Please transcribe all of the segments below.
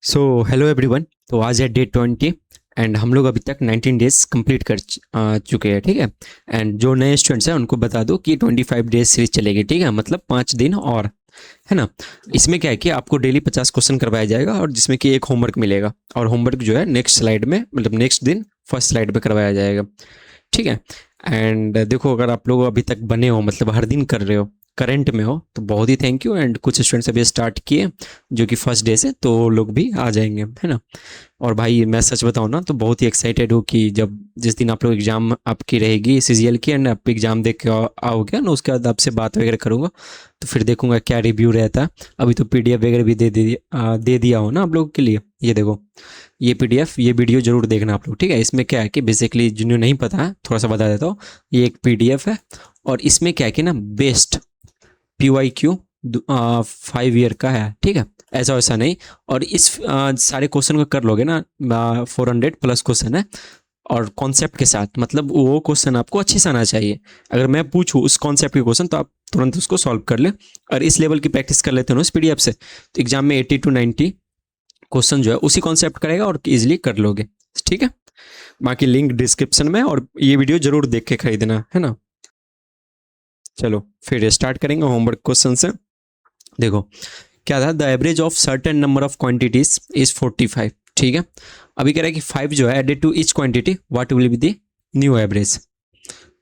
So hello everyone. तो आज है डे 20 एंड हम लोग अभी तक 19 डेज कंप्लीट कर चुके हैं, ठीक है। एंड जो नए स्टूडेंट्स हैं उनको बता दो कि 25 डेज सीरीज चलेगी, ठीक है, मतलब 5 दिन और, है ना। इसमें क्या है कि आपको डेली 50 क्वेश्चन करवाया जाएगा और जिसमें कि एक होमवर्क मिलेगा, और होमवर्क जो है नेक्स्ट स्लाइड में, मतलब नेक्स्ट दिन फर्स्ट स्लाइड पे करवाया जाएगा, ठीक है। एंड देखो, अगर आप लोग अभी तक बने हो, मतलब हर दिन कर रहे हो, करंट में हो, तो बहुत ही थैंक यू। एंड कुछ स्टूडेंट्स अभी स्टार्ट किए जो कि फर्स्ट डे से, तो वो लोग भी आ जाएंगे, है ना। और भाई मैं सच बताऊँ ना, तो बहुत ही एक्साइटेड हूँ कि जब जिस दिन आप लोग एग्ज़ाम आपकी रहेगी सीजीएल की, एंड आप एग्ज़ाम देख के आओगे ना, उसके बाद आपसे बात वगैरह करूँगा, तो फिर देखूंगा क्या रिव्यू रहता है। अभी तो पीडीएफ वगैरह भी दे दिया हो ना आप लोगों के लिए। ये देखो, ये पीडीएफ, ये वीडियो जरूर देखना आप लोग, ठीक है। इसमें क्या है कि बेसिकली जिन्हें नहीं पता है थोड़ा सा बता देता हूँ। ये एक पीडीएफ है और इसमें क्या है कि ना, बेस्ट PYQ 5 ईयर का है, ठीक है। ऐसा वैसा नहीं। और इस सारे क्वेश्चन को कर लोगे ना, 400+ क्वेश्चन है, और कॉन्सेप्ट के साथ, मतलब वो क्वेश्चन आपको अच्छे से आना चाहिए। अगर मैं पूछूँ उस कॉन्सेप्ट के क्वेश्चन, तो आप तुरंत उसको सॉल्व कर ले। और इस लेवल की प्रैक्टिस कर लेते हो ना इस पीडीएफ से, तो एग्जाम में 80 to 90 क्वेश्चन जो है उसी कॉन्सेप्ट करेगा और इजिली कर लोगे, ठीक है। बाकी लिंक डिस्क्रिप्शन में, और ये वीडियो जरूर देख के खरीदना, है ना। चलो फिर स्टार्ट करेंगे होमवर्क क्वेश्चन से। देखो क्या था, the average of certain number of quantities is 45, ठीक है। अभी कह रहा है कि 5 जो है added to each quantity, what will be the new average.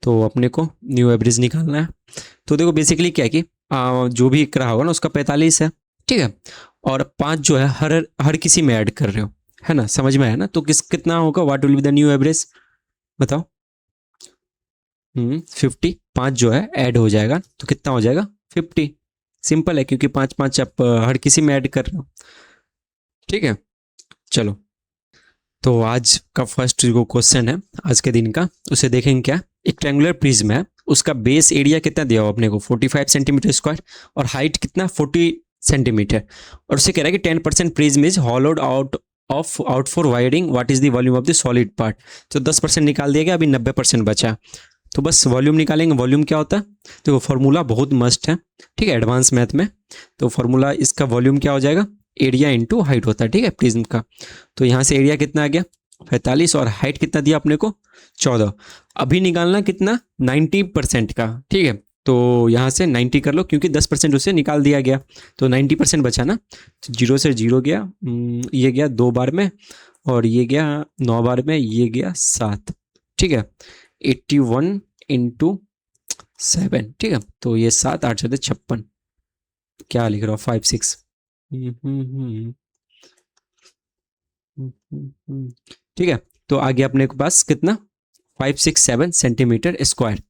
तो अपने को न्यू एवरेज निकालना है। तो देखो बेसिकली क्या है कि जो भी रहा होगा ना उसका 45 है, ठीक है। और 5 जो है हर हर किसी में ऐड कर रहे हो, है ना, समझ में आया ना। तो कितना होगा, what will be the new average, बताओ। 50, 5 जो है ऐड हो जाएगा तो कितना हो जाएगा, 50। सिंपल है, क्योंकि 5 5 आप हर किसी में ऐड कर रहे हो, ठीक है। चलो, तो आज का फर्स्ट जो क्वेश्चन है आज के दिन का, उसे देखेंगे। क्या, एक ट्रायंगुलर प्रिज्म है, उसका बेस एरिया कितना दिया हुआ अपने को, 45 सेंटीमीटर स्क्वायर, और हाइट कितना, 40 सेंटीमीटर। और उसे कह रहा है कि 10% prism is hollowed out for wiring, what is the volume of the solid part. तो 10% निकाल दिया गया, अभी 90% बचा। तो बस वॉल्यूम निकालेंगे। वॉल्यूम क्या होता है, तो फॉर्मूला बहुत मस्त है, ठीक है, एडवांस मैथ में। तो फॉर्मूला इसका वॉल्यूम क्या हो जाएगा, एरिया इंटू हाइट होता है, ठीक है, प्रिज्म का। तो यहाँ से एरिया कितना आ गया, 45, और हाइट कितना दिया अपने को, 14। अभी निकालना कितना, 90% का, ठीक है। तो यहाँ से 90 कर लो, क्योंकि 10% उसे निकाल दिया गया, तो 90% बचा ना। तो 0 से 0 गया, ये गया 2 बार में, और ये गया 9 बार में, ये गया 7, ठीक है। 81 × 7, ठीक है। तो ये 7 8 7 56, क्या लिख रहा हूँ, 5 6, ठीक है। तो आगे अपने के पास कितना, 567 सेंटीमीटर स्क्वायर।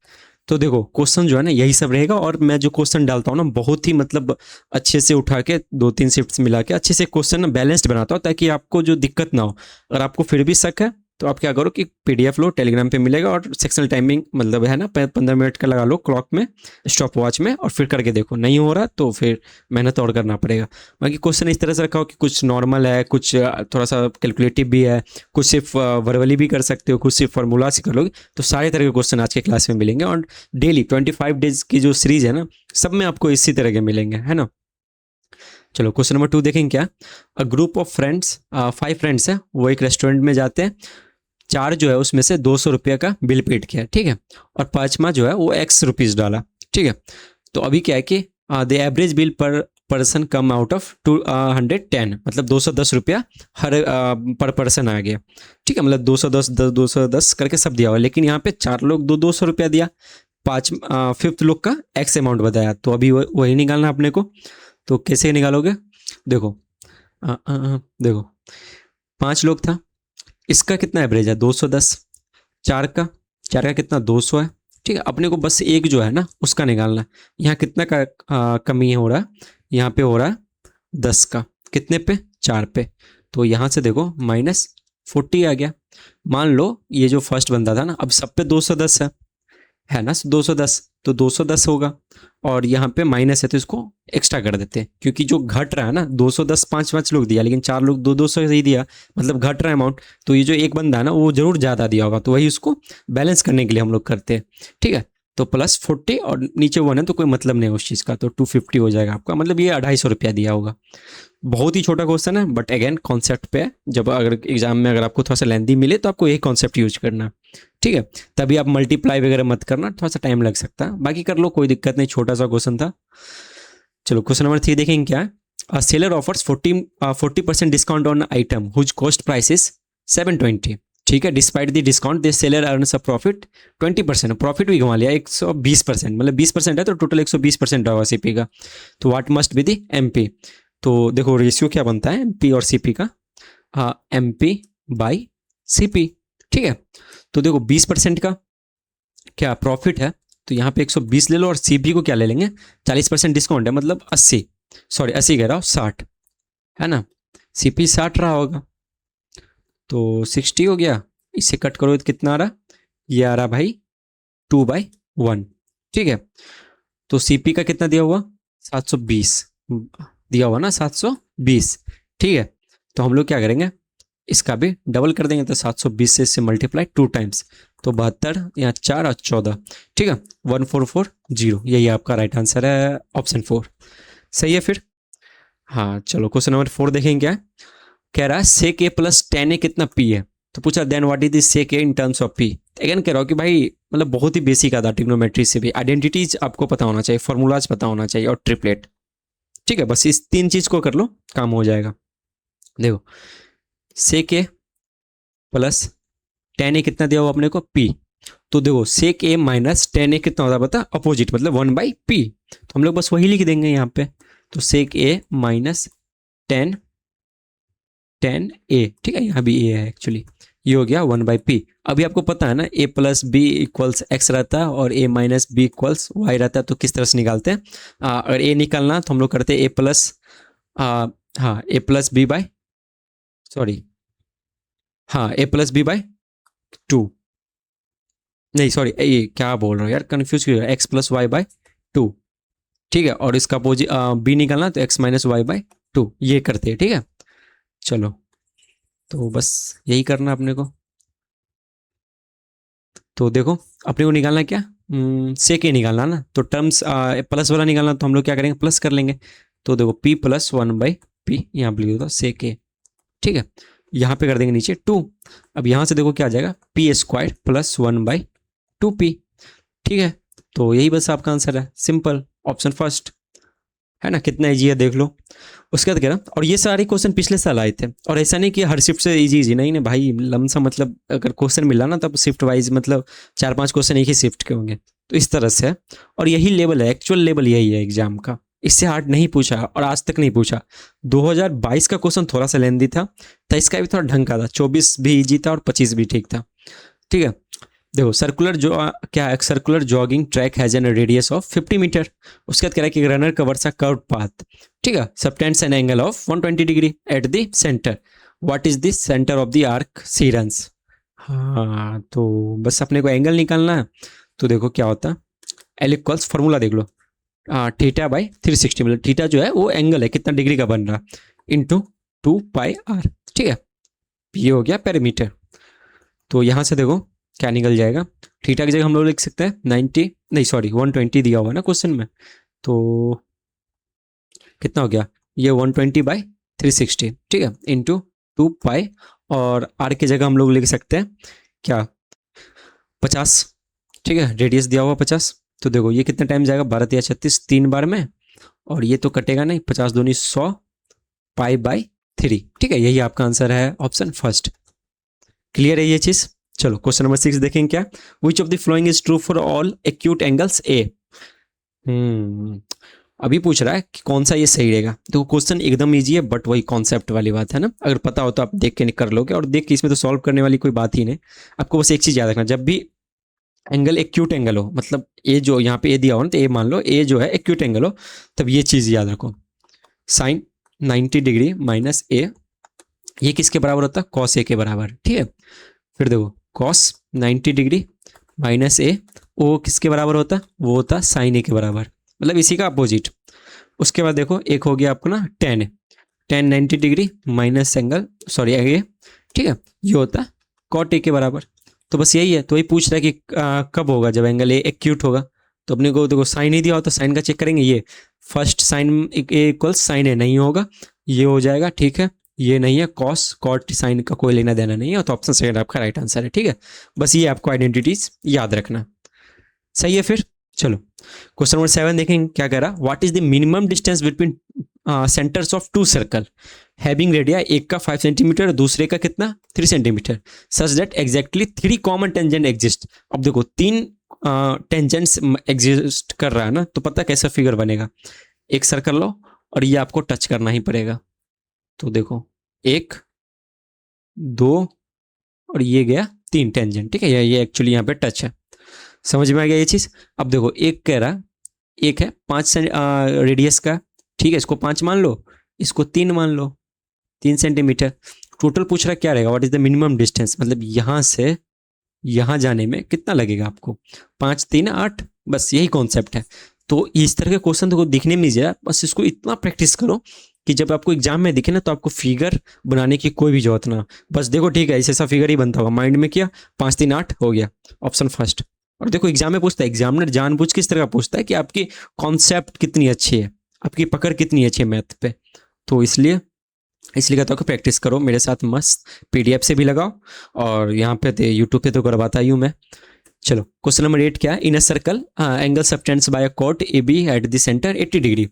तो देखो क्वेश्चन जो है ना यही सब रहेगा, और मैं जो क्वेश्चन डालता हूँ ना बहुत ही मतलब अच्छे से उठा के 2 3 शिफ्ट्स मिला के अच्छे से क्वेश्चन ना बैलेंस्ड बनाता हूँ, ताकि आपको जो दिक्कत ना हो। अगर आपको फिर भी शक है तो आप क्या करो कि पीडीएफ लो, टेलीग्राम पे मिलेगा, और सेक्शनल टाइमिंग मतलब है ना 15 मिनट का लगा लो क्लॉक में, स्टॉप वॉच में, और फिर करके देखो। नहीं हो रहा तो फिर मेहनत और करना पड़ेगा। बाकी क्वेश्चन इस तरह से रखा हो कि कुछ नॉर्मल है, कुछ थोड़ा सा कैलकुलेटिव भी है, कुछ सिर्फ वर्बली भी कर सकते हो, कुछ सिर्फ फार्मूला से कर लोगे। तो सारे तरह के क्वेश्चन आज के क्लास में मिलेंगे, और डेली 25 डेज की जो सीरीज है ना, सब में आपको इसी तरह के मिलेंगे, है ना। चलो क्वेश्चन नंबर 2 देखेंगे। क्या, a group of friends, 5 friends है, वो एक रेस्टोरेंट में जाते हैं। 4 जो है उसमें से 200 रुपये का बिल पेड किया, ठीक है। और 5वां जो है वो एक्स रुपीज़ डाला, ठीक है। तो अभी क्या है कि द एवरेज बिल पर पर्सन कम आउट ऑफ 210, मतलब 210 रुपया हर पर पर्सन आ गया, ठीक है। मतलब 210 210 करके सब दिया हुआ, लेकिन यहाँ पे 4 लोग 200 रुपया दिया, 5 फिफ्थ लोग का एक्स अमाउंट बताया। तो अभी वही निकालना अपने को। तो कैसे निकालोगे, देखो, देखो 5 लोग था, इसका कितना एवरेज है, 210, 4 का कितना, 200 है, ठीक है। अपने को बस एक जो है ना उसका निकालना है। यहाँ कितना का कमी हो रहा है, यहाँ पे हो रहा है 10 का, कितने पे, 4 पे। तो यहाँ से देखो -40 आ गया। मान लो ये जो फर्स्ट बंदा था ना, अब सब पे 210 है ना, 210, तो 210 होगा, और यहाँ पे माइनस है तो इसको एक्स्ट्रा कर देते हैं, क्योंकि जो घट रहा है ना, 210 5 5 लोग दिया, लेकिन 4 लोग 200 ही दिया, मतलब घट रहा है अमाउंट। तो ये जो एक बंदा है ना वो जरूर ज़्यादा दिया होगा, तो वही उसको बैलेंस करने के लिए हम लोग करते हैं, ठीक है। तो +40 और नीचे 1 है तो कोई मतलब नहीं है उस चीज़ का, तो 250 हो जाएगा आपका, मतलब ये 250 रुपया दिया होगा। बहुत ही छोटा क्वेश्चन है बट अगेन कॉन्सेप्ट पे है, जब अगर एग्जाम में अगर आपको थोड़ा सा लेंदी मिले तो आपको यही कॉन्सेप्ट यूज करना है, ठीक है। तभी आप मल्टीप्लाई वगैरह मत करना, थोड़ा सा टाइम लग सकता है, बाकी कर लो कोई दिक्कत नहीं, छोटा सा क्वेश्चन था। चलो क्वेश्चन नंबर 3 देखेंगे क्या है। Seller offers 40% discount on item whose cost price is 720, ठीक है। Despite the discount this seller earns a profit 20%, profit भी कमा लिया 120%, मतलब 20% है तो टोटल 120% होगा सीपी का। तो what must be the MP, तो देखो रेशियो क्या बनता है एमपी और सीपी का, एमपी बाई सीपी, ठीक है। तो देखो 20% का क्या प्रॉफिट है, तो यहाँ पे 120 ले लो और सीपी को क्या ले लेंगे 40% डिस्काउंट है, मतलब 80, सॉरी 80 कह रहा हूँ 60, है ना। सीपी 60 रहा होगा तो 60 हो गया, इसे कट करो तो कितना आ रहा, ये आ रहा भाई 2/1, ठीक है। तो सीपी का कितना दिया हुआ 720 दिया हुआ ना 720, ठीक है। तो हम लोग क्या करेंगे इसका भी डबल कर देंगे, तो 720 से इससे मल्टीप्लाई 2 टाइम्स, तो 72 यहाँ 4 और 14, ठीक है 1440, यही आपका राइट आंसर है ऑप्शन 4, सही है फिर। हाँ चलो क्वेश्चन नंबर 4 देखेंगे क्या है? कह रहा है सेक ए प्लस टेन ए कितना पी है, तो पूछा then what is this sec A in terms of P. Again कह रहा हूँ कि भाई मतलब बहुत ही बेसिक आता ट्रिग्नोमेट्री से भी, आइडेंटिटीज आपको पता होना चाहिए, फॉर्मूलाज पता होना चाहिए और ट्रिपलेट, ठीक है। बस इस 3 चीज को कर लो काम हो जाएगा। देखो सेक ए प्लस टेन ए कितना दिया हुआ अपने को पी, तो देखो सेक ए माइनस टेन ए कितना होता है पता, अपोजिट मतलब 1/p, तो हम लोग बस वही लिख देंगे यहाँ पे, तो सेक ए माइनस टेन ए, ठीक है यहाँ भी ए है एक्चुअली, ये हो गया 1/p। अभी आपको पता है ना a plus B equals X रहता है और a minus B equals Y रहता है, तो किस तरह से निकालते हैं, अगर a निकालना तो हम लोग करते हैं a प्लस हाँ a plus B by sorry हाँ a प्लस बी बाई 2, नहीं सॉरी ये क्या बोल रहा हूँ यार, कन्फ्यूज क्यों, एक्स प्लस वाई बाई 2, ठीक है। और इसका अपोजिट बी निकालना तो एक्स माइनस वाई बाई 2, ये करते हैं, ठीक है। चलो तो बस यही करना अपने को, तो देखो अपने को निकालना क्या सेक ए निकालना ना, तो टर्म्स प्लस वाला निकालना तो हम लोग क्या करेंगे प्लस कर लेंगे, तो देखो p प्लस 1/p यहाँ पे लिख दो सेक ए, ठीक है। यहाँ पे कर देंगे नीचे 2, अब यहाँ से देखो क्या आ जाएगा p स्क्वायर प्लस 1/2p, ठीक है। तो यही बस आपका आंसर है, सिंपल ऑप्शन फर्स्ट, है ना, कितना ईजी है देख लो। उसके बाद कह रहा और ये सारे क्वेश्चन पिछले साल आए थे, और ऐसा नहीं कि हर शिफ्ट से इजी इजी, नहीं नहीं भाई लमसम, मतलब अगर क्वेश्चन मिला ना तब शिफ्ट वाइज मतलब 4-5 क्वेश्चन एक ही शिफ्ट के होंगे, तो इस तरह से है। और यही लेवल है, एक्चुअल लेवल यही है एग्जाम का, इससे हार्ड नहीं पूछा और आज तक नहीं पूछा। 2022 का क्वेश्चन थोड़ा सा लेंदी था, तो इसका भी थोड़ा ढंग का था, 24 भी ईजी था और 25 भी ठीक था, ठीक है। देखो सर्कुलर जो क्या है, circular jogging track has an radius of 50 metre, उसके बाद कह रहा है कि runner covers a curved path, ठीक है, subtends an angle of 120 degree at the centre, what is the centre of the arc C runs. हाँ तो बस अपने को एंगल निकालना है, तो देखो क्या होता है एल इक्वल्स, फॉर्मूला देख लो थीटा बाई 360, मतलब थीटा जो है वो एंगल है कितना डिग्री का बन रहा इंटू 2πr, ठीक है, ये हो गया पेरीमीटर। तो यहाँ से देखो क्या निकल जाएगा, थीटा की जगह हम लोग लिख सकते हैं 90, नहीं सॉरी 120 दिया हुआ ना क्वेश्चन में, तो कितना हो गया ये 120/360, ठीक है, इंटू 2π, और आर की जगह हम लोग लिख सकते हैं क्या 50, ठीक है, रेडियस दिया हुआ 50, तो देखो ये कितना टाइम जाएगा 12 या 36 3 बार में, और ये तो कटेगा नहीं, 50 दूनी 100 π/3, ठीक है, यही आपका आंसर है ऑप्शन फर्स्ट। क्लियर है ये चीज। चलो क्वेश्चन नंबर 6 देखेंगे क्या, which of the following is true for all acute angles A. अभी पूछ रहा है कि कौन सा ये सही रहेगा, तो क्वेश्चन एकदम इजी है बट वही कॉन्सेप्ट वाली बात है ना, अगर पता हो तो आप देख के कर लोगे, और देख के इसमें तो सॉल्व करने वाली कोई बात ही नहीं। आपको बस एक चीज याद रखना, जब भी एंगल एक्यूट एंगल हो, मतलब ए जो यहाँ पे ए दिया हो ना, तो ए मान लो ए जो है एक्यूट एंगल हो, तब ये चीज याद रखो, साइन 90 डिग्री माइनस ए, ये किसके बराबर होता है कॉस ए के बराबर, ठीक है। फिर देखो कॉस 90 डिग्री माइनस ए, वो किसके बराबर होता है, वो होता है साइन ए के बराबर, मतलब इसी का अपोजिट। उसके बाद देखो एक हो गया आपको ना tan 90 degree minus angle sorry A, ठीक है, ये होता है कॉट ए के बराबर, तो बस यही है। तो वही पूछ रहा है कि कब होगा जब एंगल ए एक्यूट होगा। तो अपने को देखो साइन ही दिया हो तो साइन का चेक करेंगे। ये फर्स्ट साइन ए इक्वल्स साइन ए नहीं होगा, ये हो जाएगा, ठीक है। ये नहीं है, कॉस कॉट साइन का कोई लेना देना नहीं है, तो ऑप्शन सेकंड आपका राइट आंसर है, ठीक है। बस ये आपको आइडेंटिटीज याद रखना। सही है फिर। चलो क्वेश्चन नंबर 7 देखेंगे क्या कह रहा। What is the minimum distance between centres of two circle having radii, एक का 5 सेंटीमीटर, दूसरे का कितना 3 centimetre, such that exactly 3 common tangent exist. अब देखो 3 टेंजेंट्स एग्जिस्ट कर रहा है ना, तो पता कैसा फिगर बनेगा। एक सर्कल लो और ये आपको टच करना ही पड़ेगा। तो देखो 1 2 और ये गया 3 टेंजेंट, ठीक है। ये एक्चुअली यहाँ पे टच है। समझ में आ गया ये चीज। अब देखो एक कह रहा, एक है 5 रेडियस का, ठीक है, इसको 5 मान लो, इसको 3 मान लो, 3 सेंटीमीटर। टोटल पूछ रहा क्या रहेगा, what is the minimum distance, मतलब यहां से यहां जाने में कितना लगेगा आपको। 5 3 8, बस यही कॉन्सेप्ट है। तो इस तरह के क्वेश्चन तो दिखने में नहीं, बस इसको इतना प्रैक्टिस करो कि जब आपको एग्जाम में दिखे ना तो आपको फिगर बनाने की कोई भी जरूरत ना। बस देखो ठीक है, ऐसा फिगर ही बनता होगा, माइंड में किया, 5 3 8 हो गया, ऑप्शन फर्स्ट। और देखो एग्जाम में पूछता है, एग्जामिनर जानबूझ के इस तरह का पूछता है कि आपकी कॉन्सेप्ट कितनी अच्छी है, आपकी पकड़ कितनी अच्छी है मैथ पे। तो इसलिए कहता हूँ कि प्रैक्टिस करो मेरे साथ, मस्त पीडीएफ से भी लगाओ और यहाँ पे यूट्यूब पे तो करवाता ही हूँ मैं। चलो क्वेश्चन नंबर 8 क्या है। In a circle angle subtends by a कॉट A B at the centre 80 degree,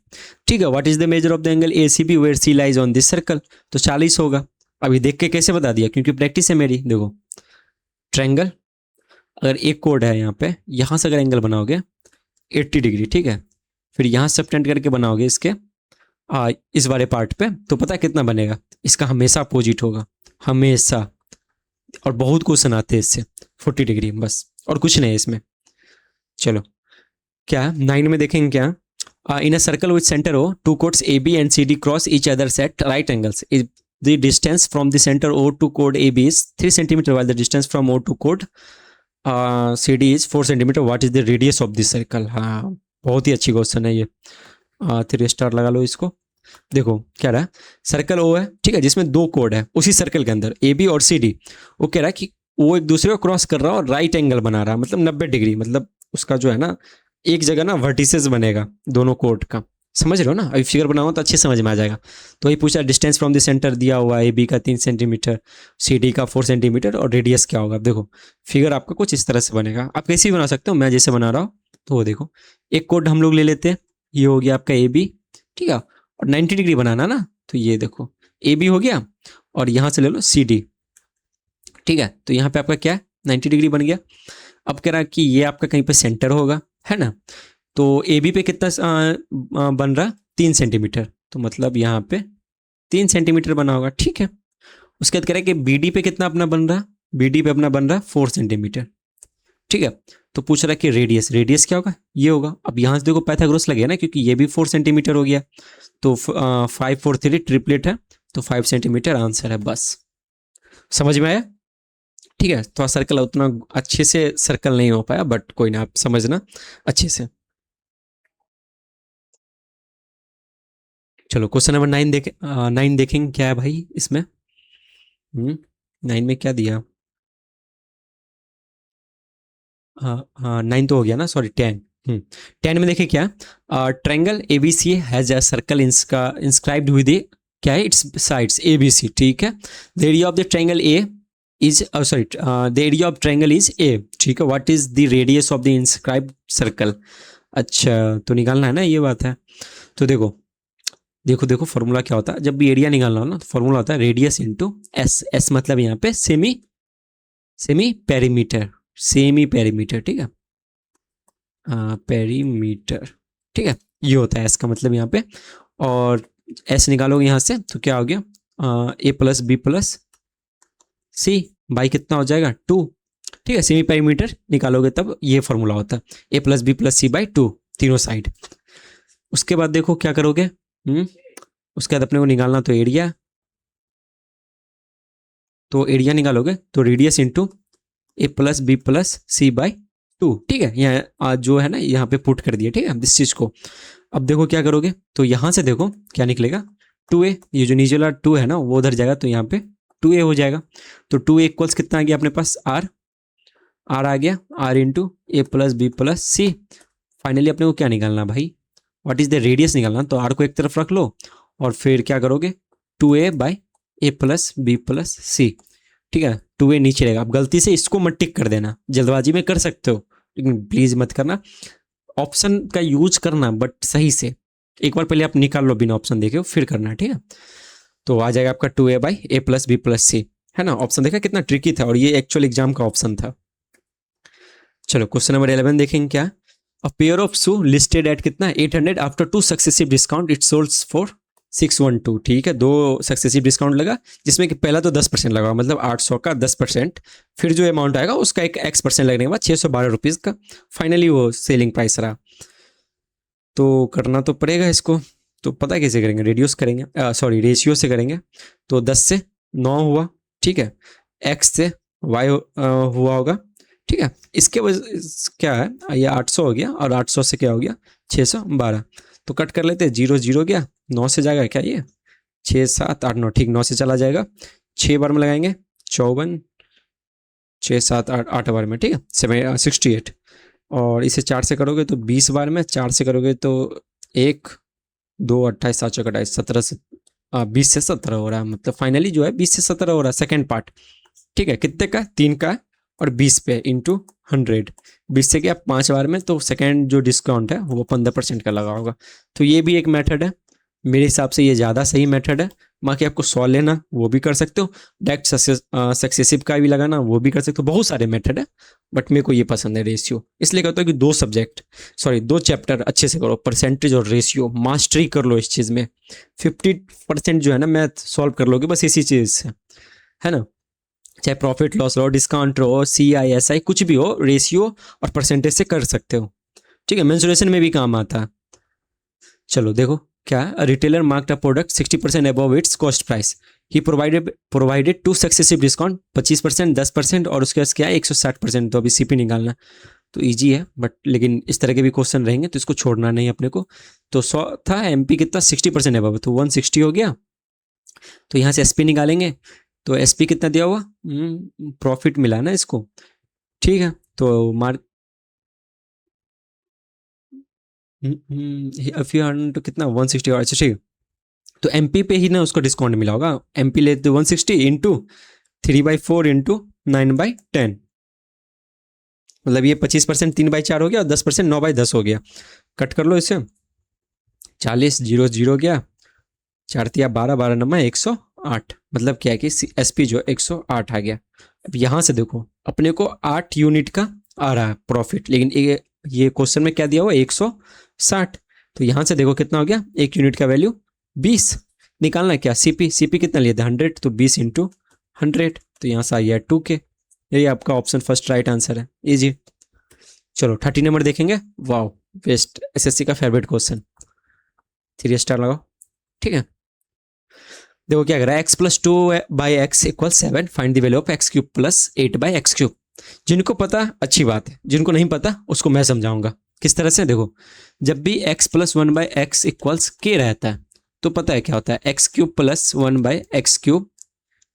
ठीक है। What is the measure of the angle A C B where C lies on this circle, तो 40 होगा। अभी देख के कैसे बता दिया, क्योंकि प्रैक्टिस है मेरी। देखो ट्रायंगल, अगर एक कोड है यहाँ पे, यहाँ से अगर एंगल बनाओगे 80 डिग्री, ठीक है, फिर यहाँ सबटेंड करके बनाओगे इसके इस वाले पार्ट पे, तो पता है कितना बनेगा। इसका हमेशा अपोजिट होगा, हमेशा। और बहुत क्वेश्चन आते हैं इससे 40 डिग्री, बस और कुछ नहीं है इसमें। चलो क्या 9 में देखेंगे क्या। In a circle with centre O, two chords A B and C D cross each other set right angles. The distance from the center O to chord AB is 3 centimeter, while the distance from O to chord CD is 4 centimeter. What is the radius of this circle? हाँ बहुत ही अच्छी question है ये। 3 star लगा लो इसको। देखो क्या रहा, सर्कल ओ है, ठीक है, जिसमें 2 कोड है उसी सर्कल के अंदर ए बी और सी डी। वो कह रहा है कि वो एक दूसरे को क्रॉस कर रहा है और राइट एंगल बना रहा है, मतलब 90 डिग्री, मतलब उसका जो है ना एक जगह ना वर्टिसेस बनेगा दोनों कोड का। समझ रहे हो ना, अभी फिगर बनाओ तो अच्छे समझ में आ जाएगा। तो वही पूछा, डिस्टेंस फ्रॉम द सेंटर दिया हुआ है, ए बी का 3 सेंटीमीटर, सी डी का 4 सेंटीमीटर, और रेडियस क्या होगा। देखो फिगर आपका कुछ इस तरह से बनेगा, आप कैसे भी बना सकते हो, मैं जैसे बना रहा हूँ। तो वो देखो एक कोड हम लोग ले लेते हैं, ये हो गया आपका ए बी, ठीक है, और 90 डिग्री बनाना ना, तो ये देखो ए बी हो गया, और यहाँ से ले लो सी डी, ठीक है। तो यहाँ पे आपका क्या है 90 डिग्री बन गया। अब कह रहा है कि ये आपका कहीं पे सेंटर होगा, है ना। तो ए बी पे कितना बन रहा 3 सेंटीमीटर, तो मतलब यहाँ पे 3 सेंटीमीटर बना होगा, ठीक है। उसके बाद कह रहा है कि बी डी पे कितना अपना बन रहा, बी डी पे अपना बन रहा 4 सेंटीमीटर, ठीक है। तो पूछ रहा है कि रेडियस क्या होगा, ये होगा। अब यहाँ से देखो पाइथागोरस लगे ना, क्योंकि ये भी 4 सेंटीमीटर हो गया, तो 5 4 3 ट्रिपलेट है, तो 5 सेंटीमीटर आंसर है। बस समझ में आया, ठीक है। थोड़ा सर्कल उतना अच्छे से सर्कल नहीं हो पाया, बट कोई ना, आप समझना अच्छे से। चलो क्वेश्चन नंबर 9 देखेंगे क्या है भाई इसमें। 9 में क्या दिया, हाँ 9 तो हो गया ना, सॉरी 10। 10 में देखिए क्या, triangle ABC has a circle inscribed with क्या है इट्स साइड्स एबीसी, ठीक है। The area of the triangle A is sorry the area of triangle is a, ठीक है। What is the radius of the inscribed circle. अच्छा तो निकालना है ना, ये बात है। तो देखो फॉर्मूला क्या होता है, जब भी एरिया निकालना हो ना, तो फॉर्मूला होता है रेडियस इंटू एस। एस मतलब यहाँ पे सेमी पेरीमीटर, ठीक है, पेरीमीटर, ठीक है, ये होता है एस का मतलब यहाँ पे। और एस निकालोगे यहाँ से तो क्या हो गया, A plus B plus C by कितना हो जाएगा 2, ठीक है। सेमी पेरीमीटर निकालोगे तब ये फॉर्मूला होता है, A plus B plus C by 2 तीनों साइड। उसके बाद देखो क्या करोगे, उसके बाद अपने को निकालना तो एरिया, तो एरिया निकालोगे तो radius into A plus B plus C by 2, ठीक है। यहाँ जो है ना यहाँ पे पुट कर दिया, ठीक है, इस चीज को। अब देखो क्या करोगे, तो यहाँ से देखो क्या निकलेगा 2a, ये जो नीचे वाला 2 है ना वो उधर जाएगा, तो यहाँ पे 2a हो जाएगा। तो 2a इक्वल्स कितना आ गया अपने पास r, आर आ गया, R into A plus B plus C. Finally अपने को क्या निकालना भाई, व्हाट इज द रेडियस निकालना। तो आर को एक तरफ रख लो और फिर क्या करोगे, 2a by A plus B plus C. ठीक है, 2a नीचे रहेगा। अब गलती से इसको मत टिक कर देना, जल्दबाजी में कर सकते हो लेकिन प्लीज मत करना। ऑप्शन का यूज करना बट सही से, एक बार पहले आप निकाल लो बिना ऑप्शन देखे फिर करना, ठीक है। तो आ जाएगा आपका 2a by A plus B plus C, है ना। ऑप्शन देखा कितना ट्रिकी था, और ये एक्चुअल एग्जाम का ऑप्शन था। चलो क्वेश्चन नंबर 11 देखेंगे क्या। A pair of shoe listed at कितना 800 after 2 successive discount it sells for 612। ठीक है, 2 सक्सेसिव डिस्काउंट लगा जिसमें कि पहला तो 10% लगा, मतलब 800 का 10%, फिर जो अमाउंट आएगा उसका एक x% लगने के बाद 612 रुपीज़ का फाइनली वो सेलिंग प्राइस रहा। तो करना तो पड़ेगा इसको। तो पता कैसे करेंगे, रेडियस करेंगे, सॉरी रेशियो से करेंगे। तो 10 से 9 हुआ, ठीक है, x से y हुआ होगा, ठीक है। इसके वजह क्या है, ये 800 हो गया और 800 से क्या हो गया 612। तो कट कर लेते हैं, 0 0 गया, 9 से जाएगा क्या ये 6 7 8 9, ठीक 9 से चला जाएगा। 6 बार में लगाएंगे 54, 6 7 8 8 बार में, ठीक है 68। और इसे 4 से करोगे तो 20 बार में, 4 से करोगे तो 1 2 28 7 4 28 17 से 20 से 17 हो रहा है, मतलब फाइनली जो है 20 से 17 हो रहा है सेकेंड पार्ट। ठीक है, कितने का 3 का और 20 पे इंटू 100, 20 से क्या 5 बार में, तो सेकेंड जो डिस्काउंट है वो 15% का लगा होगा। तो ये भी एक मेथड है, मेरे हिसाब से ये ज़्यादा सही मेथड है। बाकी आपको 100 लेना वो भी कर सकते हो, डायरेक्ट सक्सेसिव का भी लगाना वो भी कर सकते हो, बहुत सारे मेथड है बट मेरे को ये पसंद है रेशियो। इसलिए कहता हूँ कि 2 चैप्टर अच्छे से करो, परसेंटेज और रेशियो मास्टरी कर लो इस चीज़ में। 50% जो है ना मैथ सॉल्व कर लोगे बस इसी चीज़ से, है ना। चाहे प्रॉफिट लॉस हो, डिस्काउंट हो, CI SI कुछ भी हो, रेशियो और परसेंटेज से कर सकते हो, ठीक है। मेंसुरेशन में भी काम आता है। चलो देखो क्या है, retailer marked a product 60% above it's cost price, he provided 2 successive discount 25%, 10% और उसके बाद क्या है 160%। तो अभी CP निकालना तो ईजी है बट लेकिन इस तरह के भी क्वेश्चन रहेंगे तो इसको छोड़ना नहीं अपने को। तो 100 था, MP कितना 60% अबव, तो 160 हो गया। तो यहाँ से SP निकालेंगे, तो SP कितना दिया हुआ, प्रॉफिट मिला ना इसको, ठीक है। तो मार्क तो कितना 160, अच्छा ठीक है। तो MP पे ही ना उसको डिस्काउंट मिला होगा, MP लेते 160 इंटू 3/4 इंटू 9/10, मतलब ये 25% 3/4 हो गया और 10% 9/10 हो गया। कट कर लो इसे, 40 0 0 गया, 4 तिया 12 12 नंबर 108, मतलब क्या है कि SP जो 108 आ गया। अब यहाँ से देखो अपने को 8 यूनिट का आ रहा है प्रॉफिट, लेकिन ये क्वेश्चन में क्या दिया हुआ 160। तो यहाँ से देखो कितना हो गया, 1 यूनिट का वैल्यू 20। निकालना है क्या CP कितना लिए थे 100, तो 20 इंटू 100, तो यहाँ से आ गया 2K। यही आपका ऑप्शन फर्स्ट राइट आंसर है, इजी। चलो 30 नंबर देखेंगे, वाओ बेस्ट SSC का फेवरेट क्वेश्चन, 3 स्टार लगाओ, ठीक है। देखो क्या करा, x plus 2/x equal 7, find the value of x³ plus 8/x³। जिनको पता अच्छी बात है, जिनको नहीं पता उसको मैं समझाऊंगा किस तरह से। देखो जब भी x plus 1/x equals k रहता है तो पता है क्या होता है, x³ प्लस 1/x³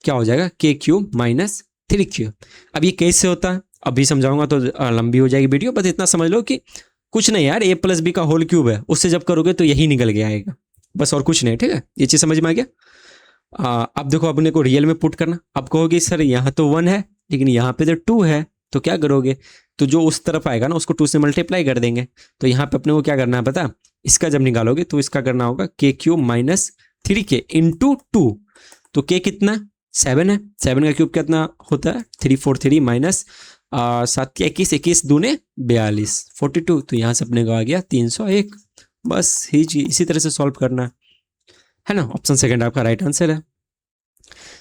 क्या हो जाएगा k³ माइनस 3q। अब ये कैसे होता है अभी समझाऊंगा, तो लंबी हो जाएगी वीडियो, बस इतना समझ लो कि कुछ नहीं यार, a प्लस बी का होल क्यूब है, उससे जब करोगे तो यही निकल के आएगा, बस और कुछ नहीं, ठीक है। ये चीज़ समझ में आ गया। अब देखो अपने को रियल में पुट करना। अब कहोगे सर यहाँ तो 1 है लेकिन यहाँ पे तो 2 है, तो क्या करोगे, तो जो उस तरफ आएगा ना उसको 2 से मल्टीप्लाई कर देंगे। तो यहाँ पे अपने को क्या करना है पता, इसका जब निकालोगे तो इसका करना होगा k³ माइनस 3k इंटू 2। तो k कितना 7 है, 7 का क्यूब कितना होता है 343 माइनस 7 के 21, 21 दूने 42 42, तो यहाँ से अपने को आ गया 301। बस ही इसी तरह से सॉल्व करना है ना। ऑप्शन सेकंड आपका राइट आंसर है।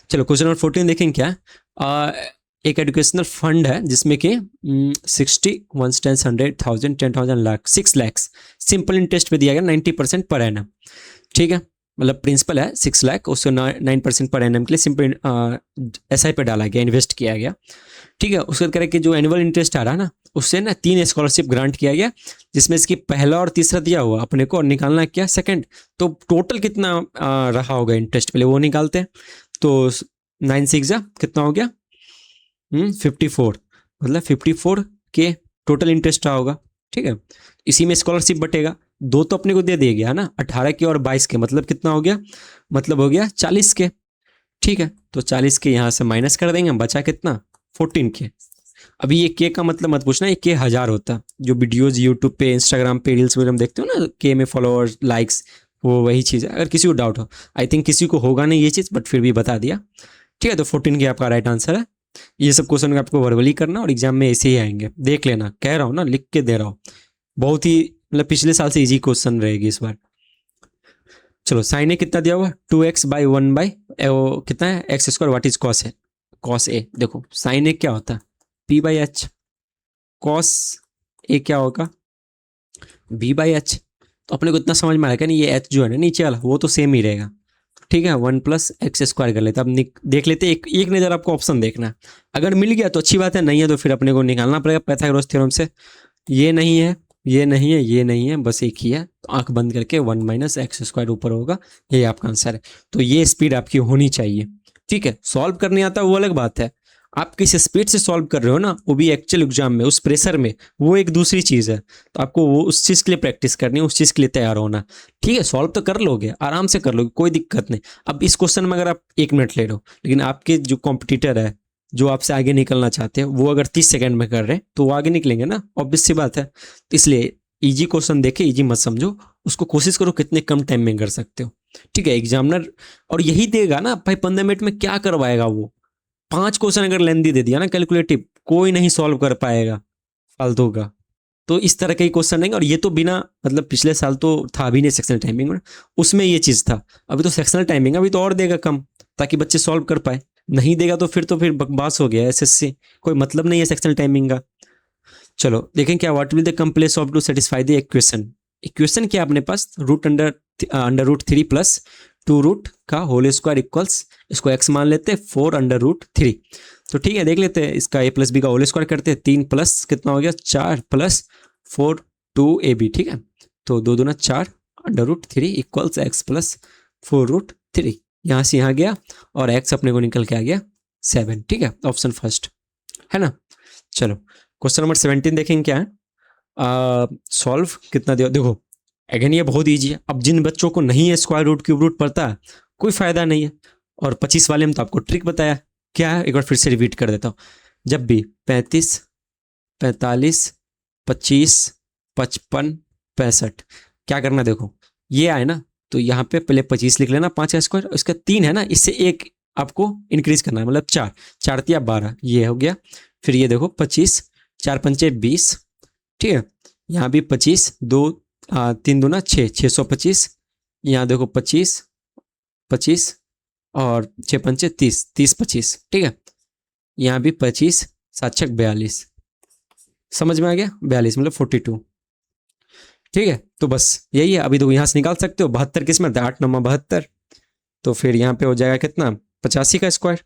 चलो क्वेश्चन नंबर 14 देखेंगे क्या। एक एजुकेशनल फंड है जिसमें कि 60 1 10 100 1000 10,000 लाख 6 लाख सिंपल इंटरेस्ट पे दिया गया 90% पर एनम, ठीक है। मतलब प्रिंसिपल है 6 लाख, उसको 9% पर एनम के लिए सिंपल SI पे डाला गया, इन्वेस्ट किया गया, ठीक है। उसके बाद कि जो एनुअल इंटरेस्ट आ रहा है ना उससे ना 3 स्कॉलरशिप ग्रांट किया गया, जिसमें इसकी पहला और तीसरा दिया हुआ अपने को, और निकालना क्या सेकंड। तो टोटल कितना रहा होगा इंटरेस्ट, पहले वो निकालते हैं। तो 9 6 कितना हो गया 54, मतलब 54 के टोटल इंटरेस्ट रहा होगा, ठीक है। इसी में स्कॉलरशिप बटेगा, दो तो अपने को दे दिया गया ना, 18 के और 22 के, मतलब कितना हो गया, मतलब हो गया 40 के, ठीक है। तो 40 के यहाँ से माइनस कर देंगे, बचा कितना, 14 के। अभी ये के का मतलब मत पूछना, ये के 1000 होता, जो वीडियोज यूट्यूब पे, इंस्टाग्राम पे, रील्स वगैरह हम देखते हो ना, के में फॉलोअर्स, लाइक्स, वो वही चीज़ है। अगर किसी को डाउट हो, आई थिंक किसी को होगा नहीं ये चीज़, बट फिर भी बता दिया, ठीक है। तो 14 के आपका राइट आंसर है। ये सब क्वेश्चन आपको वर्बली करना और एग्जाम में ऐसे ही आएंगे, देख लेना, कह रहा हूँ ना, लिख के दे रहा हूँ। बहुत ही मतलब पिछले साल से इजी क्वेश्चन रहेगी इस बार। चलो साइन ए कितना दिया हुआ, 2x बाई 1 बाई कितना है, x square, what is cos है, कॉस ए। देखो साइन ए क्या होता है, P by H, cos A क्या होगा, बी बाई एच। तो अपने को इतना समझ में आएगा नहीं, ये एच जो है ना नीचे वाला, वो तो सेम ही रहेगा, ठीक है। 1 प्लस एक्स स्क्वायर कर लेते, अब देख लेते, एक नज़र आपको ऑप्शन देखना है, अगर मिल गया तो अच्छी बात है, नहीं है तो फिर अपने को निकालना पड़ेगा पाइथागोरस थ्योरम से। ये नहीं है, ये नहीं है, ये नहीं है, बस एक ही है, तो आंख बंद करके 1 माइनस एक्स स्क्वायर ऊपर होगा, ये आपका आंसर है। तो ये स्पीड आपकी होनी चाहिए, ठीक है। सॉल्व करने आता वो अलग बात है, आप किस स्पीड से सॉल्व कर रहे हो ना, वो भी एक्चुअल एग्जाम में उस प्रेशर में, वो एक दूसरी चीज़ है। तो आपको वो उस चीज़ के लिए प्रैक्टिस करनी है, उस चीज़ के लिए तैयार होना, ठीक है। सॉल्व तो कर लोगे, आराम से कर लोगे, कोई दिक्कत नहीं। अब इस क्वेश्चन में अगर आप 1 मिनट ले लो, लेकिन आपके जो कॉम्पिटिटर है, जो आपसे आगे निकलना चाहते हैं, वो अगर 30 सेकंड में कर रहे हैं, तो वो आगे निकलेंगे ना, ऑब्वियस सी बात है। तो इसलिए इजी क्वेश्चन देखे, इजी मत समझो उसको, कोशिश करो कितने कम टाइम में कर सकते हो, ठीक है। एग्जामिनर और यही देगा ना भाई, 15 मिनट में क्या करवाएगा वो, 5 क्वेश्चन अगर लेंदी दे दिया ना कैलकुलेटिव, कोई नहीं सॉल्व कर पाएगा फालतू का। तो इस तरह के क्वेश्चन नहीं, और ये तो बिना मतलब पिछले साल तो था भी नहीं सेक्शनल टाइमिंग में, उसमें ये चीज़ था। अभी तो सेक्शनल टाइमिंग, अभी तो और देगा कम, ताकि बच्चे सॉल्व कर पाए। नहीं देगा तो फिर बकवास हो गया एसएससी, कोई मतलब नहीं है सेक्शनल टाइमिंग का। चलो देखें क्या, what will the complex of to satisfy the equation. Equation क्या अपने पास, root under root 3 plus 2 root का होल स्क्वायर इक्वल्स, इसको एक्स मान लेते हैं, 4 अंडर रूट 3। तो ठीक है, देख लेते हैं, इसका ए प्लस बी का होल स्क्वायर करते हैं, 3 प्लस कितना हो गया 4 प्लस 4 2 ए बी, ठीक है। तो 2 दूना 4 under root 3 equals X plus 4 root 3, यहाँ से यहाँ गया और एक्स अपने को निकल के आ गया 7, ठीक है। ऑप्शन फर्स्ट है ना। चलो क्वेश्चन नंबर 17 देखेंगे क्या है, सॉल्व कितना दिया, देखो अगेन ये बहुत ईजी है। अब जिन बच्चों को नहीं है स्क्वायर रूट क्यूब रूट पता है, कोई फायदा नहीं है। और 25 वाले में तो आपको ट्रिक बताया, क्या है एक बार फिर से रिपीट कर देता हूँ। जब भी 35 45 25 55 65 क्या करना, देखो ये आए ना, तो यहाँ पे पहले 25 लिख लेना, 5 का स्क्वायर, उसका 3 है ना, इससे एक आपको इंक्रीज करना है, मतलब 4 4 तिया 12, ये हो गया। फिर ये देखो 25 4 पंचे 20, ठीक है। यहाँ भी 25 2 3 दूना 6 625, यहाँ देखो 25 25 और 6 पंचे 30 30 25, ठीक है। यहाँ भी 25 7 छक 42, समझ में आ गया, 42 मतलब 42, ठीक है। तो बस यही है, अभी तो यहाँ से निकाल सकते हो, 72 किस में 8 9 72, तो फिर यहाँ पे हो जाएगा कितना 85 का स्क्वायर,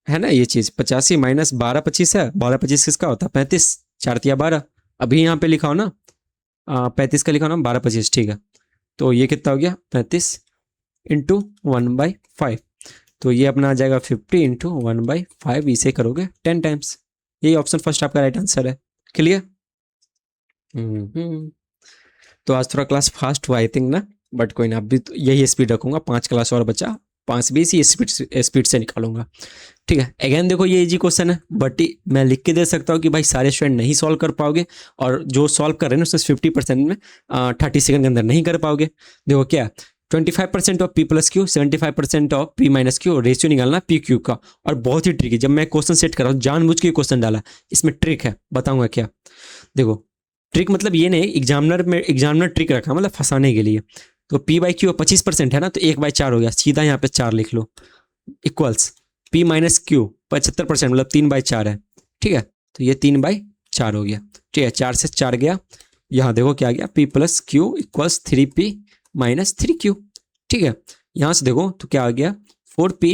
है ना ये चीज़। 85 माइनस 12 25 है, 12 25 किसका होता है 35, 4 तिया 12, अभी यहाँ पे लिखा हो ना 35 का लिखा हो ना 12 25, ठीक है। तो ये कितना हो गया 35 इंटू 1/5, तो ये अपना आ जाएगा 50 इंटू 1/5, इसे करोगे 10 टाइम्स। यही ऑप्शन फर्स्ट आपका राइट आंसर है। क्लियर। तो आज थोड़ा क्लास फास्ट हुआ आई थिंक ना, बट कोई ना, अभी तो यही स्पीड रखूंगा, 5 क्लास और बचा, 5 भी इसी स्पीड से निकालूंगा, ठीक है। अगेन देखो ये इजी क्वेश्चन है, बट मैं लिख के दे सकता हूँ कि भाई सारे स्टूडेंट नहीं सॉल्व कर पाओगे, और जो सॉल्व कर रहे हैं उसमें 50% में 30 सेकंड के अंदर नहीं कर पाओगे। देखो क्या 25% of P plus Q, 75% of P minus Q, ratio निकालना पी क्यू का। और बहुत ही ट्रिक, जब मैं क्वेश्चन सेट कर रहा हूँ जानबूझ के क्वेश्चन डाला, इसमें ट्रिक है, बताऊंगा क्या। देखो ट्रिक मतलब ये नहीं, एग्जामिनर ट्रिक रखा मतलब फंसाने के लिए। तो पी बाई क्यू 25% है ना, तो 1/4 हो गया, सीधा यहाँ पे 4 लिख लो, इक्वल्स पी माइनस क्यू 75% मतलब 3/4 है, ठीक है। तो ये 3/4 हो गया, ठीक है। 4 से 4 गया, यहाँ देखो क्या गया P plus Q equals 3p minus 3q, ठीक है। यहाँ से देखो तो क्या आ गया 4p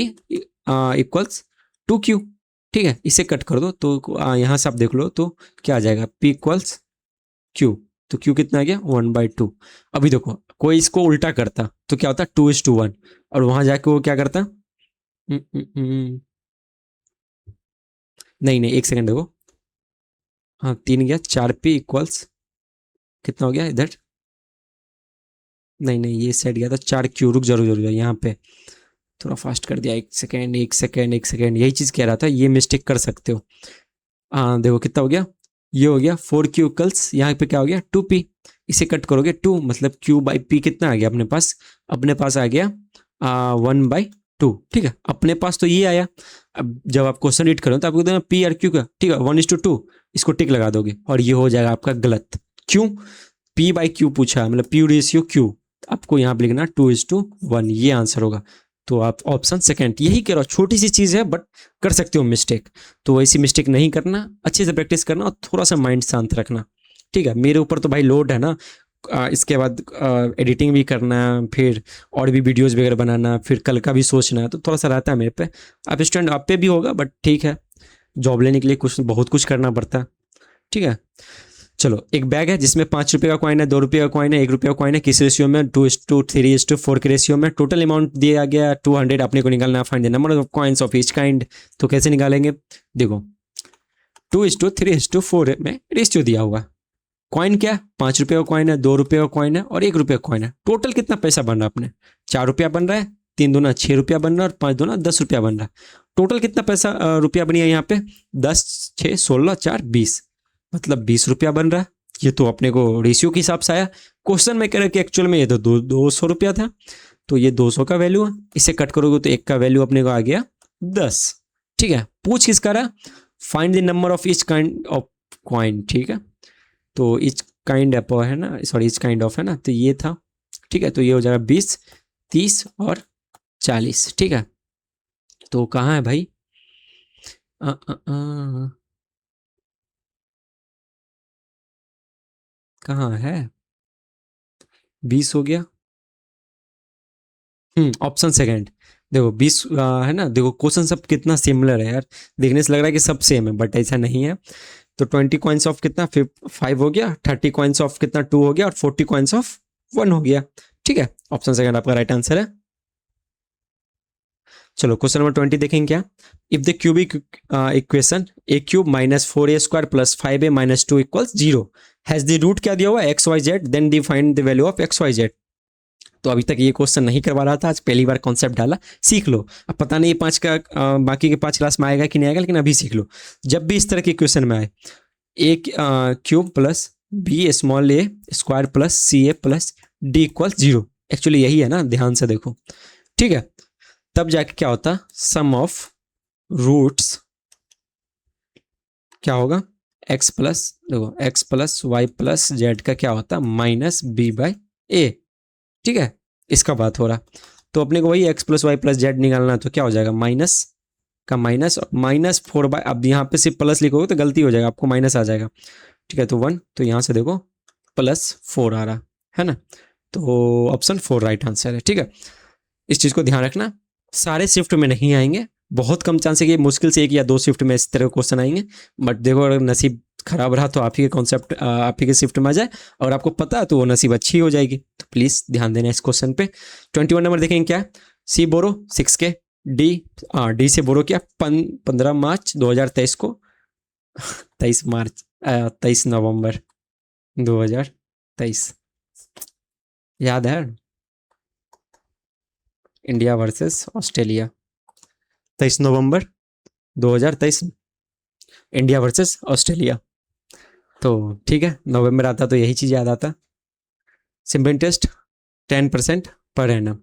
इक्वल्स 2q, ठीक है। इसे कट कर दो तो यहाँ से आप देख लो तो क्या आ जाएगा p इक्वल्स q, तो q कितना आ गया 1/2। अभी देखो कोई इसको उल्टा करता तो क्या होता 2:1, और वहां जाके वो क्या करता नहीं नहीं, एक सेकंड देखो, हाँ 3 गया, 4p इक्वल्स कितना हो गया इधर, नहीं नहीं ये सेट गया था 4q, रुक जरूर जरूर यहाँ पे थोड़ा फास्ट कर दिया, 1 सेकेंड 1 सेकेंड 1 सेकेंड, यही चीज़ कह रहा था, ये मिस्टेक कर सकते हो। हाँ देखो कितना हो गया, ये हो गया 4q इक्वल्स, यहाँ पे क्या हो गया 2p, इसे कट करोगे 2 मतलब q/p कितना आ गया अपने पास, अपने पास आ गया 1/2, ठीक है, अपने पास तो ये आया। अब जब आप क्वेश्चन रीड करो तो आपको देना p और q का, ठीक है 1:2, इसको टिक लगा दोगे और ये हो जाएगा आपका गलत। क्यों, p/q पूछा है, मतलब p रेशियो q, आपको यहाँ पे लिखना 2:1, ये आंसर होगा। तो आप ऑप्शन सेकंड, यही कह रहा हूँ, छोटी सी चीज़ है बट कर सकते हो मिस्टेक, तो ऐसी मिस्टेक नहीं करना, अच्छे से प्रैक्टिस करना और थोड़ा सा माइंड शांत रखना, ठीक है। मेरे ऊपर तो भाई लोड है ना, इसके बाद एडिटिंग भी करना, फिर और भी वीडियोस वगैरह बनाना, फिर कल का भी सोचना, तो थोड़ा सा रहता है मेरे पे। आप स्टूडेंट आप पे भी होगा बट ठीक है, जॉब लेने के लिए कुछ बहुत कुछ करना पड़ता है, ठीक है। चलो एक बैग है जिसमें 5 रुपये का कॉइन है, 2 रुपये का कॉइन है, 1 रुपये का कॉइन है, किस रेशियो में, 2:3:4 के रेशियो में, टोटल अमाउंट दिया गया 200, अपने को निकालना, find the number of coins of each kind. तो कैसे निकालेंगे, देखो 2:3:4 में रेशियो दिया हुआ, कॉइन क्या, 5 रुपये का कॉइन है, 2 रुपये का कॉइन है और 1 रुपये का कॉइन है, टोटल कितना पैसा बन रहा है अपने, 4 रुपया बन रहा है, 3 दूना 6 रुपया बन रहा है और 5 दूना 10 रुपया बन रहा है, टोटल कितना पैसा रुपया बनी है यहाँ पे, 10 6 16 4 20, मतलब 20 रुपया बन रहा है। ये तो अपने को रेशियो के हिसाब से आया, क्वेश्चन में कह रहा है कि एक्चुअल में ये तो 200 रुपया था, तो ये 200 का वैल्यू है, इसे कट करोगे तो एक का वैल्यू अपने को आ गया 10, ठीक है। पूछ किसका रहा, find the number of each kind of coin, ठीक है, तो ईच काइंड ऑफ है ना, सॉरी ईच काइंड ऑफ है ना, तो ये था, ठीक है, तो ये हो जाएगा 20 30 और 40, ठीक है। तो कहाँ है भाई, आ, आ, आ, कहाँ है, 20 हो गया, ऑप्शन सेकंड, देखो 20 है ना, देखो क्वेश्चन सब कितना सिमिलर है यार, देखने से लग रहा है कि सब सेम है बट ऐसा नहीं है। तो 20 कॉइन्स ऑफ कितना 5 हो गया, 30 कॉइन्स ऑफ कितना 2 हो गया और 40 कॉइन्स ऑफ 1 हो गया, ठीक है, ऑप्शन सेकंड आपका राइट आंसर है। चलो क्वेश्चन नंबर 20 देखेंगे क्या, if the cubic equation a³ - 4a² + 5a - 2 = 0 has the root क्या दिया हुआ है xyz, then define the value of xyz। तो अभी तक ये क्वेश्चन नहीं करवा रहा था, आज पहली बार कॉन्सेप्ट डाला, सीख लो। अब पता नहीं 5 का बाकी के 5 क्लास में आएगा कि नहीं आएगा, लेकिन अभी सीख लो। जब भी इस तरह के क्वेश्चन में आए a³ + b² + ca + d = 0, actually यही है ना, ध्यान से देखो, ठीक है। तब जाके क्या होता, सम ऑफ रूट्स क्या होगा, x प्लस, देखो x + y + z का क्या होता -b/a, ठीक है, इसका बात हो रहा। तो अपने को वही x + y + z निकालना है, तो क्या हो जाएगा माइनस का माइनस, -4/, अब यहाँ पे सिर्फ प्लस लिखोगे तो गलती हो जाएगा, आपको माइनस आ जाएगा, ठीक है। तो 1, तो यहाँ से देखो +4 आ रहा है ना, तो ऑप्शन 4 राइट आंसर है, ठीक है। इस चीज़ को ध्यान रखना, सारे शिफ्ट में नहीं आएंगे, बहुत कम चांस है कि मुश्किल से 1 या 2 शिफ्ट में इस तरह के क्वेश्चन आएंगे, बट देखो अगर नसीब खराब रहा तो आप ही के कॉन्सेप्ट आप ही के शिफ्ट में आ जाए, और आपको पता है तो वो नसीब अच्छी हो जाएगी। तो प्लीज़ ध्यान देना इस क्वेश्चन पे। 21 नंबर देखेंगे क्या, सी बोरो 6K, डी से बोरो किया 15 मार्च 2023 को 23 नवंबर 2023, याद है, इंडिया वर्सेस ऑस्ट्रेलिया 23 नवंबर 2023, इंडिया वर्सेस ऑस्ट्रेलिया। तो ठीक है, नवंबर आता तो यही चीज़ याद आता। Simple interest 10% per annum.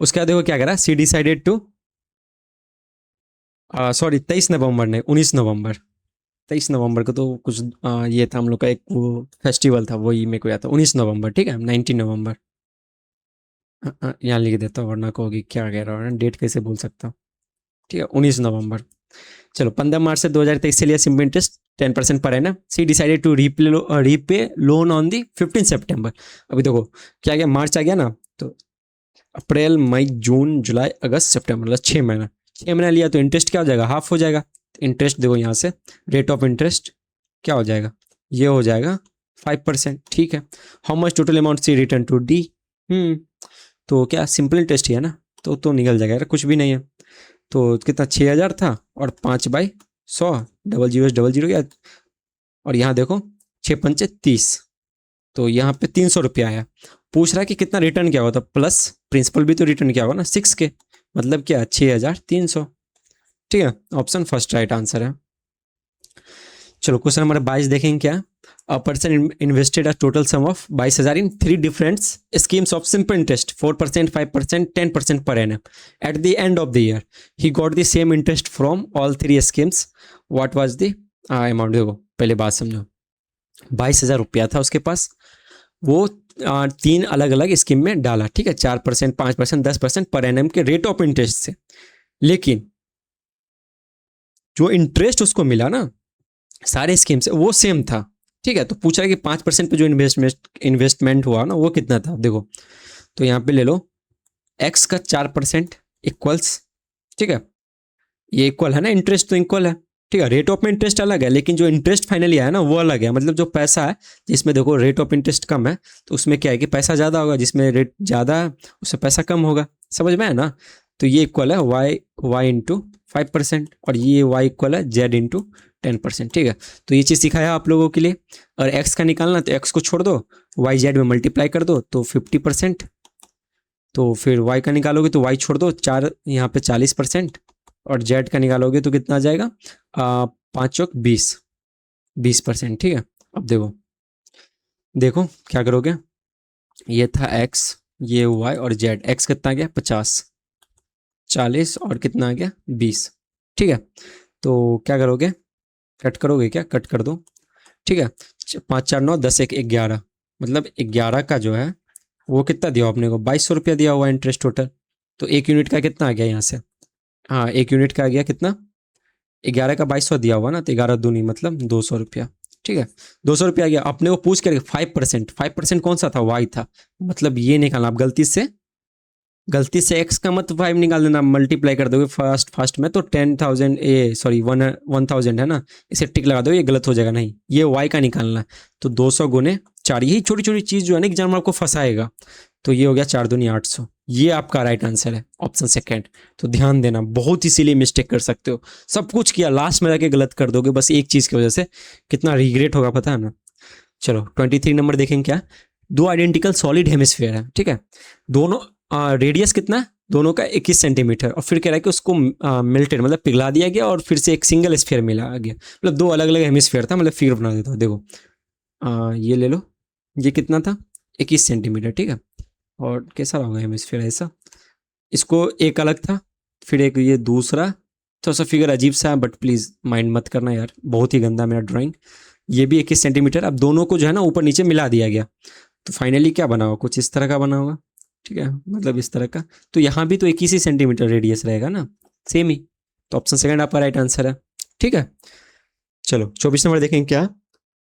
उसके बाद देखो क्या करा, सी डिसाइडेड टू, सॉरी 23 नवंबर नहीं 19 नवंबर, 23 नवंबर को तो कुछ ये था हम लोग का एक वो फेस्टिवल था, वही मेरे को याद था, 19 नवंबर, ठीक है 19 नवंबर, यहाँ लिख देता हूँ वरना कहोगी क्या कह रहा हूँ, डेट कैसे भूल सकता हूँ, ठीक है 19 नवंबर। चलो 15 मार्च से 2023 से लिया सिंपल इंटरेस्ट 10% पर है ना, C decided to repay loan on the 15 सितंबर। अभी देखो क्या गया, मार्च आ गया ना, तो अप्रैल मई जून जुलाई अगस्त सितंबर, मतलब 6 महीना लिया, तो इंटरेस्ट क्या हो जाएगा, हाफ हो जाएगा। इंटरेस्ट देखो यहाँ से रेट ऑफ इंटरेस्ट क्या हो जाएगा, ये हो जाएगा 5%, ठीक है। How much total amount C return to D, तो क्या सिंपल इंटरेस्ट ही है ना, तो निकल जाएगा, कुछ भी नहीं है। तो कितना 6000 था और 5/15 100, डबल जीरो या, और यहाँ देखो 6 पंचे 30, तो यहाँ पे 300 रुपया आया। पूछ रहा है कि कितना रिटर्न क्या होता, प्लस प्रिंसिपल भी तो रिटर्न क्या होगा ना 6 के, मतलब क्या 6300। ठीक है, ऑप्शन फर्स्ट राइट आंसर है। चलो क्वेश्चन नंबर 22 देखेंगे क्या। A person invested a total sum of 22,000 in 3 different schemes of simple interest 4%, 5%, 10% per annum. At the end of the year, he got the same interest from all 3 schemes. What was the amount? देखो पहले बात समझो। 22,000 रुपया था उसके पास, वो 3 अलग अलग स्कीम में डाला, ठीक है, 4%, 5%, 10% पर एनएम के रेट ऑफ इंटरेस्ट से। लेकिन जो इंटरेस्ट उसको मिला ना सारे स्कीम से वो सेम था। ठीक है, तो पूछा कि 5% पे जो इन्वेस्टमेंट हुआ ना वो कितना था। देखो तो यहाँ पे ले लो x का 4% इक्वल्स, ठीक है, ये इक्वल है ना, इंटरेस्ट तो इक्वल है, ठीक है, रेट ऑफ इंटरेस्ट अलग है लेकिन जो इंटरेस्ट फाइनली आया ना वो अलग है। मतलब जो पैसा है जिसमें देखो रेट ऑफ इंटरेस्ट कम है तो उसमें क्या है कि पैसा ज़्यादा होगा, जिसमें रेट ज़्यादा है उसमें पैसा कम होगा। समझ में है ना। तो ये इक्वल है y इंटू 5% और ये y इक्वल है z इंटू 10%। ठीक है, तो ये चीज़ सिखाया आप लोगों के लिए। और x का निकालना तो x को छोड़ दो, y z में मल्टीप्लाई कर दो तो 50%, तो फिर y का निकालोगे तो y छोड़ दो 4, यहाँ पे 40%, और z का निकालोगे तो कितना आ जाएगा 5 चौक 20%। ठीक है, अब देखो देखो क्या करोगे, ये था x, ये y और z, x कितना आ गया 50, 40 और कितना आ गया 20। ठीक है, तो क्या करोगे, कट करोगे क्या, कट कर दो। ठीक है, 5 4 9 10 1 11, मतलब 11 का जो है वो कितना दिया आपने को 2200 रुपया दिया हुआ इंटरेस्ट टोटल। तो 1 यूनिट का कितना आ गया यहाँ से, हाँ 1 यूनिट का आ गया कितना 11 का 2200 दिया हुआ ना, तो 11 दूनी मतलब 200 रुपया। ठीक है, 200 रुपया आ गया। अपने को पूछ कर 5% कौन सा था, वाई था, मतलब ये निकालना। आप गलती से x का मत 5 निकाल देना, मल्टीप्लाई कर दोगे फर्स्ट में तो 10,000 सॉरी 1,000 है ना, इसे टिक लगा दो, ये गलत हो जाएगा। नहीं, ये y का निकालना है, तो 200 गुने 4, यही छोटी छोटी चीज़ जो है ना एग्जाम में आपको फंसाएगा। तो ये हो गया 4 दूनी 800, ये आपका राइट आंसर है ऑप्शन सेकेंड। तो ध्यान देना, बहुत इसीलिए मिस्टेक कर सकते हो, सब कुछ किया लास्ट में जाके गलत कर दोगे बस एक चीज़ की वजह से, कितना रिग्रेट होगा पता है ना। चलो 23 नंबर देखेंगे क्या। दो आइडेंटिकल सॉलिड हेमिस्फीयर है, ठीक है, दोनों रेडियस कितना है दोनों का 21 सेंटीमीटर, और फिर कह रहा है कि उसको मेल्टेड मतलब पिघला दिया गया और फिर से एक सिंगल स्फीयर मिला गया, मतलब दो अलग अलग हेमिस्फीयर था, मतलब फिगर बना देता हूँ। देखो ये ले लो, ये कितना था 21 सेंटीमीटर, ठीक है, और कैसा होगा हेमिस्फीयर ऐसा, इसको एक अलग था, फिर एक ये दूसरा, थोड़ा सा फिगर अजीब सा है बट प्लीज़ माइंड मत करना यार, बहुत ही गंदा मेरा ड्राइंग। ये भी 21 सेंटीमीटर, अब दोनों को जो है ना ऊपर नीचे मिला दिया गया, तो फाइनली क्या बना होगा, कुछ इस तरह का बना होगा। ठीक है, मतलब इस तरह का, तो यहाँ भी तो 21 ही सेंटीमीटर रेडियस रहेगा ना, सेम ही, तो ऑप्शन सेकंड आपका राइट आंसर है। ठीक है, चलो 24 नंबर देखेंगे क्या।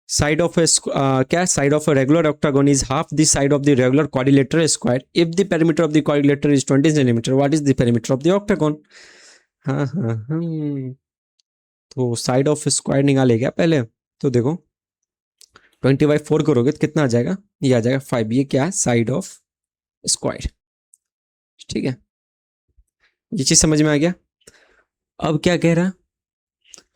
साइड ऑफ क्या side of a regular octagon is half the side of the regular quadrilateral square if the perimeter of the quadrilateral is 20 centimetre, what is the perimeter of the octagon. हाँ हाँ हाँ, तो side of square निकाले क्या पहले, तो देखो 20/4 करोगे तो कितना आ जाएगा, ये आ जाएगा 5, ये क्या है साइड ऑफ स्क्वायर। ठीक है, ये चीज समझ में आ गया। अब क्या कह रहा है,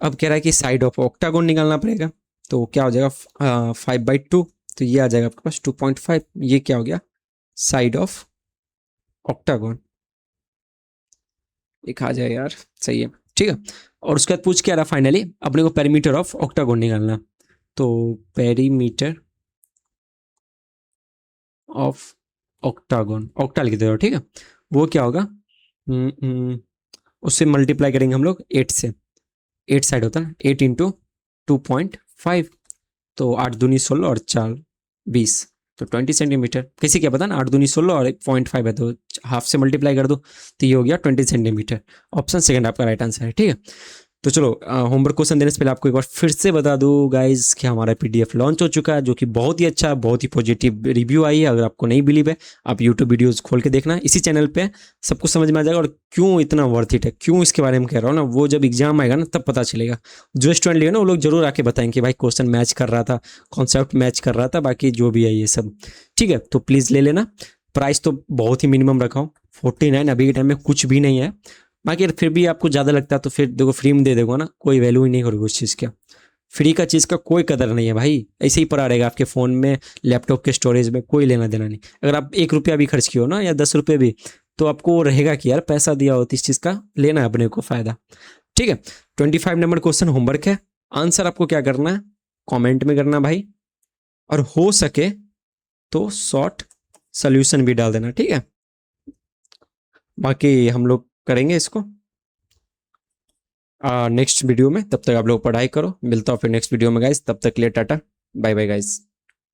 अब कह रहा है कि साइड ऑफ ऑक्टागोन निकालना पड़ेगा, तो क्या हो जाएगा 5/2, तो ये आ जाएगा आपके पास 2.5, ये क्या हो गया साइड ऑफ ऑक्टागोन, एक आ जाए यार, सही है। ठीक है, और उसके बाद पूछ क्या रहा फाइनली, अपने को पेरीमीटर ऑफ ऑक्टागोन निकालना, तो पेरीमीटर ऑफ ऑक्टागोन, ऑक्टा लिख दो, ठीक है, वो क्या होगा, उससे मल्टीप्लाई करेंगे हम लोग 8 से, 8 साइड होता है 8 इंटू 2.5, तो 8 दूनी 16 और 4 20, तो 20 सेंटीमीटर। किसी क्या पता ना, 8 दूनी 16 और 0.5 है, तो हाफ से मल्टीप्लाई कर दो, तो ये हो गया 20 सेंटीमीटर। ऑप्शन सेकंड आपका राइट आंसर है। ठीक है, तो चलो होमवर्क क्वेश्चन देने से पहले आपको एक बार फिर से बता दूं गाइज कि हमारा पीडीएफ लॉन्च हो चुका है, जो कि बहुत ही अच्छा, बहुत ही पॉजिटिव रिव्यू आई है। अगर आपको नहीं बिलीव है आप यूट्यूब वीडियोस खोल के देखना, इसी चैनल पे सब कुछ समझ में आ जाएगा, और क्यों इतना वर्थ इट है, क्यों इसके बारे में कह रहा हूँ ना, वो जब एग्जाम आएगा ना तब पता चलेगा। जो स्टूडेंट लेगा ना वो लोग जरूर आके बताएंगे कि भाई क्वेश्चन मैच कर रहा था, कॉन्सेप्ट मैच कर रहा था, बाकी जो भी है ये सब। ठीक है, तो प्लीज़ ले लेना। प्राइस तो बहुत ही मिनिमम रखा हूँ 49, अभी के टाइम में कुछ भी नहीं है, बाकी यार फिर भी आपको ज़्यादा लगता है तो फिर देखो फ्री में दे देगा ना, कोई वैल्यू ही नहीं करोगे उस चीज़ का। फ्री का चीज़ का कोई कदर नहीं है भाई, ऐसे ही पड़ा रहेगा आपके फ़ोन में, लैपटॉप के स्टोरेज में, कोई लेना देना नहीं। अगर आप 1 रुपया भी खर्च किए हो ना या 10 रुपये भी, तो आपको रहेगा कि यार पैसा दिया हो तो इस चीज़ का लेना है अपने को फ़ायदा। ठीक है, 25 नंबर क्वेश्चन होमवर्क है। आंसर आपको क्या करना है, कमेंट में करना भाई, और हो सके तो शॉर्ट सोल्यूशन भी डाल देना, ठीक है। बाकी हम लोग करेंगे इसको नेक्स्ट वीडियो में। तब तक आप लोग पढ़ाई करो, मिलता हूँ फिर नेक्स्ट वीडियो में गाइस, तब तक के लिए टाटा बाय बाय गाइस।